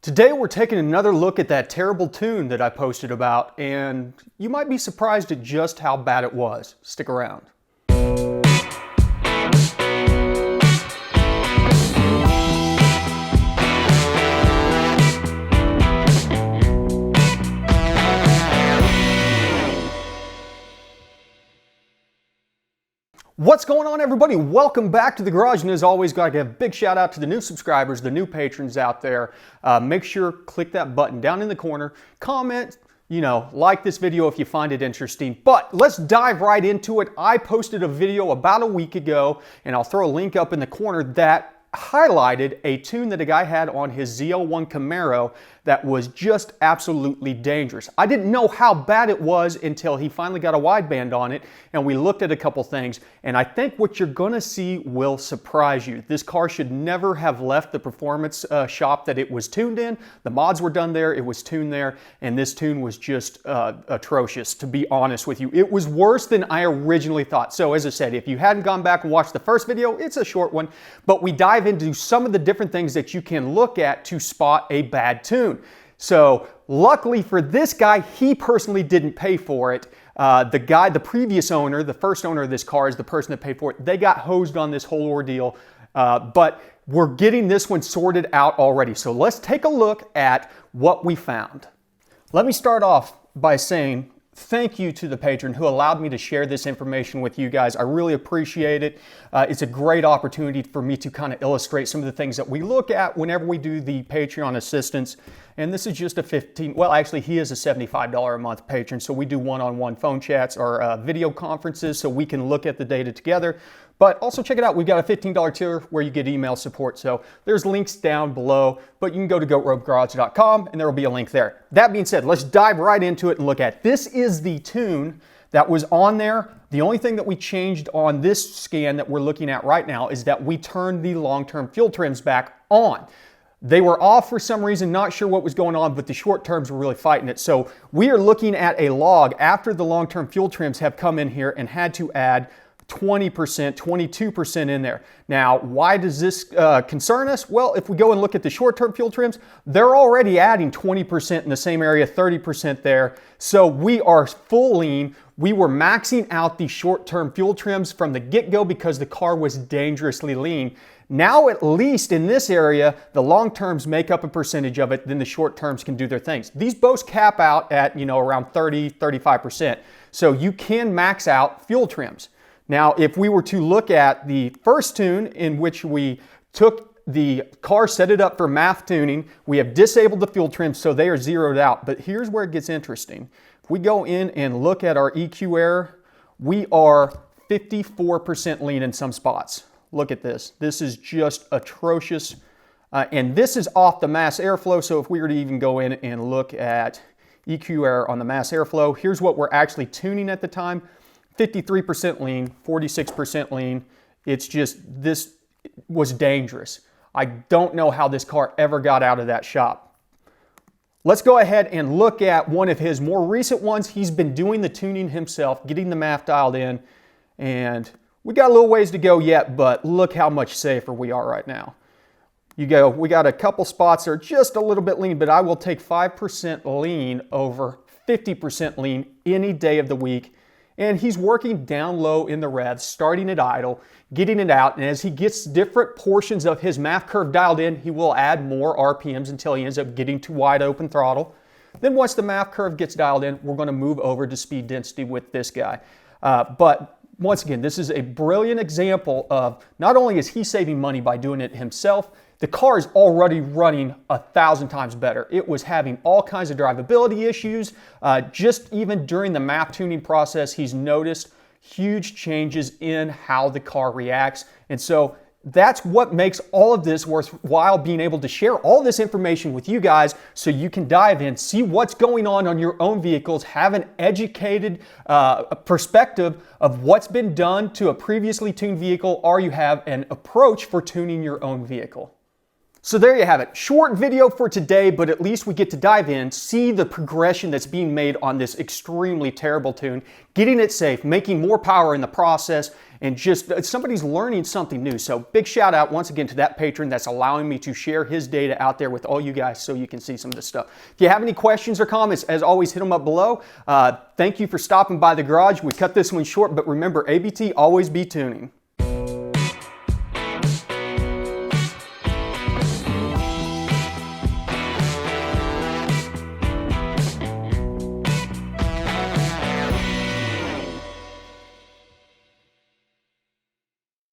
Today we're taking another look at that terrible tune that I posted about, and you might be surprised at just how bad it was. Stick around. What's going on, everybody? Welcome back to the garage, and as always, gotta give a big shout out to the new subscribers, the new patrons out there. Make sure click that button down in the corner, comment, like this video if you find it interesting. But let's dive right into it. I posted a video about a week ago, and I'll throw a link up in the corner that highlighted a tune that a guy had on his ZL1 Camaro that was just absolutely dangerous. I didn't know how bad it was until he finally got a wideband on it and we looked at a couple things, and I think what you're gonna see will surprise you. This car should never have left the performance shop that it was tuned in. The mods were done there, it was tuned there, and this tune was just atrocious, to be honest with you. It was worse than I originally thought. So as I said, if you hadn't gone back and watched the first video, it's a short one, but we dive into some of the different things that you can look at to spot a bad tune. So luckily for this guy, he personally didn't pay for it. The previous owner, the first owner of this car is the person that paid for it. They got hosed on this whole ordeal, but we're getting this one sorted out already. So let's take a look at what we found. Let me start off by saying thank you to the patron who allowed me to share this information with you guys. I really appreciate it. It's a great opportunity for me to kind of illustrate some of the things that we look at whenever we do the Patreon assistance. And this is just a well, actually he is a $75 a month patron, so we do one-on-one phone chats or video conferences so we can look at the data together. But also check it out, we've got a $15 tier where you get email support. So there's links down below, but you can go to goatropegarage.com and there will be a link there. That being said, let's dive right into it and look at it. This is the tune that was on there. The only thing that we changed on this scan that we're looking at right now is that we turned the long-term fuel trims back on. They were off for some reason, not sure what was going on, but the short terms were really fighting it. So we are looking at a log after the long-term fuel trims have come in here and had to add 20%, 22% in there. Now, why does this concern us? Well, if we go and look at the short-term fuel trims, they're already adding 20% in the same area, 30% there. So we are full lean. We were maxing out the short-term fuel trims from the get-go because the car was dangerously lean. Now, at least in this area, the long terms make up a percentage of it, then the short terms can do their things. These both cap out at, around 30, 35%. So you can max out fuel trims. Now, if we were to look at the first tune in which we took the car, set it up for MAF tuning, we have disabled the fuel trims so they are zeroed out. But here's where it gets interesting. If we go in and look at our EQ error, we are 54% lean in some spots. Look at this. This is just atrocious. And this is off the mass airflow. So if we were to even go in and look at EQ error on the mass airflow, here's what we're actually tuning at the time. 53% lean, 46% lean. It's just, this was dangerous. I don't know how this car ever got out of that shop. Let's go ahead and look at one of his more recent ones. He's been doing the tuning himself, getting the MAF dialed in, and we got a little ways to go yet, but look how much safer we are right now. We got a couple spots that are just a little bit lean, but I will take 5% lean over 50% lean any day of the week. And he's working down low in the revs, starting at idle, getting it out, and as he gets different portions of his MAF curve dialed in, he will add more RPMs until he ends up getting to wide open throttle. Then once the MAF curve gets dialed in, we're going to move over to speed density with this guy. But once again, this is a brilliant example of not only is he saving money by doing it himself, the car is already running 1,000 times better. It was having all kinds of drivability issues. Just even during the MAF tuning process, he's noticed huge changes in how the car reacts. And so that's what makes all of this worthwhile, being able to share all this information with you guys so you can dive in, see what's going on your own vehicles, have an educated perspective of what's been done to a previously tuned vehicle, or you have an approach for tuning your own vehicle. So there you have it. Short video for today, but at least we get to dive in, see the progression that's being made on this extremely terrible tune, getting it safe, making more power in the process, and just somebody's learning something new. So big shout out once again to that patron that's allowing me to share his data out there with all you guys so you can see some of this stuff. If you have any questions or comments, as always, hit them up below. Thank you for stopping by the garage. We cut this one short, but remember, ABT, always be tuning.